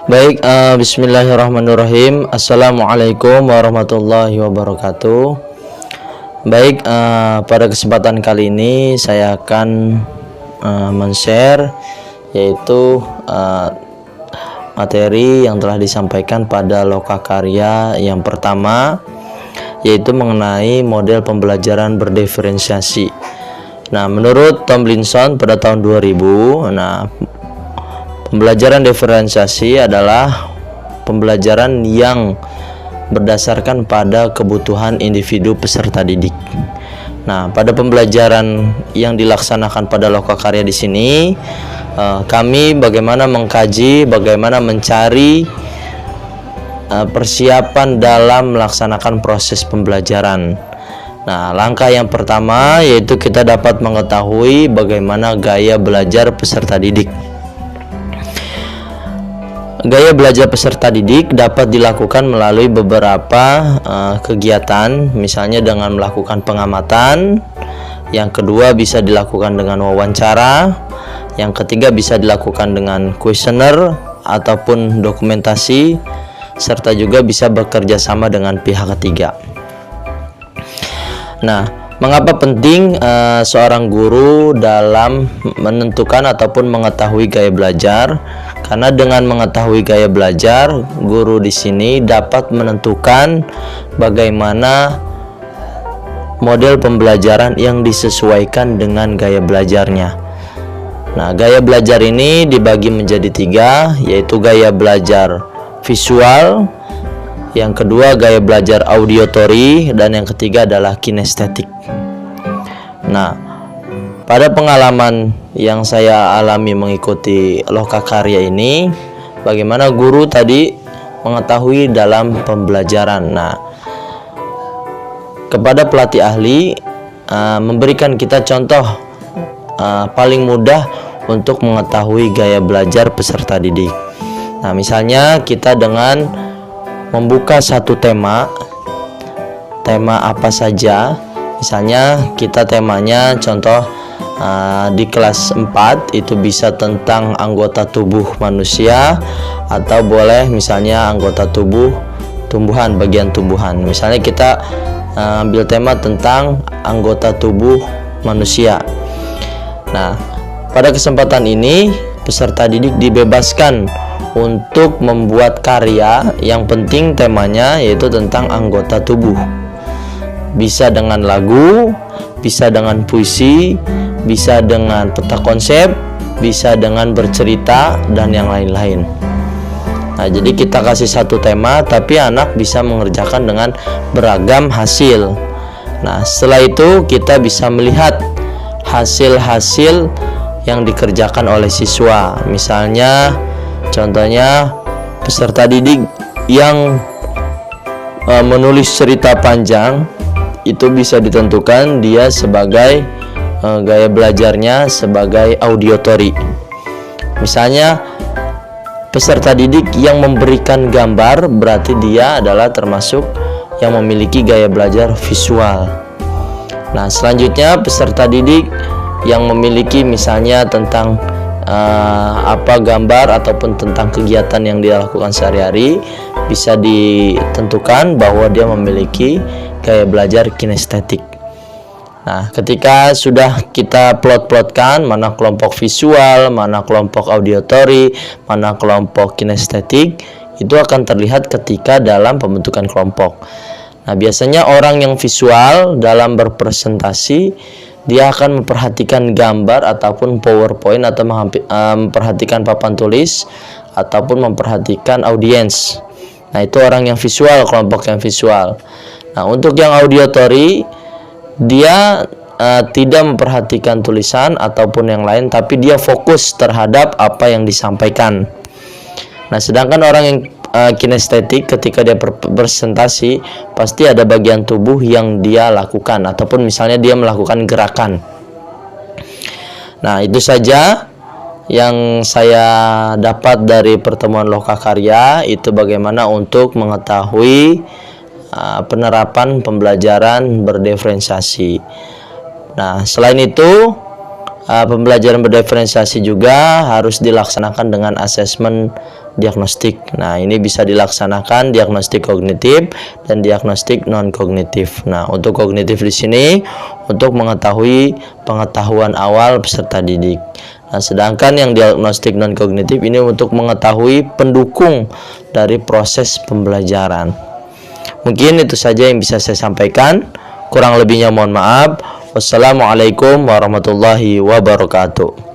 Baik, bismillahirrahmanirrahim. Assalamualaikum warahmatullahi wabarakatuh. Baik, pada kesempatan kali ini saya akan men-share yaitu materi yang telah disampaikan pada lokakarya yang pertama, yaitu mengenai model pembelajaran berdiferensiasi. Nah, menurut Tomlinson pada tahun 2000, pembelajaran diferensiasi adalah pembelajaran yang berdasarkan pada kebutuhan individu peserta didik. Nah, pada pembelajaran yang dilaksanakan pada lokakarya di sini, kami bagaimana mengkaji, bagaimana mencari persiapan dalam melaksanakan proses pembelajaran. Nah, langkah yang pertama yaitu kita dapat mengetahui bagaimana gaya belajar peserta didik. Gaya belajar peserta didik dapat dilakukan melalui beberapa kegiatan, misalnya dengan melakukan pengamatan. Yang kedua bisa dilakukan dengan wawancara. Yang ketiga bisa dilakukan dengan kuesioner ataupun dokumentasi, serta juga bisa bekerja sama dengan pihak ketiga. Nah, mengapa penting seorang guru dalam menentukan ataupun mengetahui gaya belajar? Karena dengan mengetahui gaya belajar, guru di sini dapat menentukan bagaimana model pembelajaran yang disesuaikan dengan gaya belajarnya. Nah, gaya belajar ini dibagi menjadi 3, yaitu gaya belajar visual, yang kedua gaya belajar auditory, dan yang ketiga adalah kinestetik. Nah, pada pengalaman yang saya alami mengikuti lokakarya ini, bagaimana guru tadi mengetahui dalam pembelajaran. Nah, kepada pelatih ahli memberikan kita contoh paling mudah untuk mengetahui gaya belajar peserta didik. Nah, misalnya kita dengan membuka satu tema apa saja. Misalnya kita temanya contoh di kelas 4 itu bisa tentang anggota tubuh manusia, atau boleh misalnya anggota tubuh tumbuhan, bagian tumbuhan. Misalnya kita ambil tema tentang anggota tubuh manusia. Nah, pada kesempatan ini peserta didik dibebaskan untuk membuat karya, yang penting temanya yaitu tentang anggota tubuh. Bisa dengan lagu, bisa dengan puisi, bisa dengan peta konsep, bisa dengan bercerita, dan yang lain-lain. Nah, jadi kita kasih satu tema, tapi anak bisa mengerjakan dengan beragam hasil. Nah, setelah itu kita bisa melihat hasil-hasil yang dikerjakan oleh siswa. Misalnya, contohnya peserta didik yang menulis cerita panjang, itu bisa ditentukan dia sebagai gaya belajarnya sebagai auditory. Misalnya peserta didik yang memberikan gambar, berarti dia adalah termasuk yang memiliki gaya belajar visual. Nah, selanjutnya peserta didik yang memiliki misalnya tentang gambar ataupun tentang kegiatan yang dia lakukan sehari-hari, bisa ditentukan bahwa dia memiliki gaya belajar kinestetik. Nah, ketika sudah kita plot-plotkan mana kelompok visual, mana kelompok auditory, mana kelompok kinestetik, itu akan terlihat ketika dalam pembentukan kelompok. Nah, biasanya orang yang visual dalam berpresentasi, dia akan memperhatikan gambar ataupun PowerPoint, atau memperhatikan papan tulis ataupun memperhatikan audiens. Nah, itu orang yang visual, kelompok yang visual. Nah, untuk yang auditory, dia tidak memperhatikan tulisan ataupun yang lain, tapi dia fokus terhadap apa yang disampaikan. Nah, sedangkan orang yang kinestetik, ketika dia presentasi, pasti ada bagian tubuh yang dia lakukan, ataupun misalnya dia melakukan gerakan. Nah, itu saja yang saya dapat dari pertemuan lokakarya, itu bagaimana untuk mengetahui penerapan pembelajaran berdiferensiasi. Nah, selain itu pembelajaran berdiferensiasi juga harus dilaksanakan dengan asesmen diagnostik. Nah, ini bisa dilaksanakan diagnostik kognitif dan diagnostik non kognitif. Nah, untuk kognitif di sini untuk mengetahui pengetahuan awal peserta didik. Nah, sedangkan yang diagnostik non kognitif ini untuk mengetahui pendukung dari proses pembelajaran. Mungkin itu saja yang bisa saya sampaikan. Kurang lebihnya mohon maaf. Wassalamualaikum warahmatullahi wabarakatuh.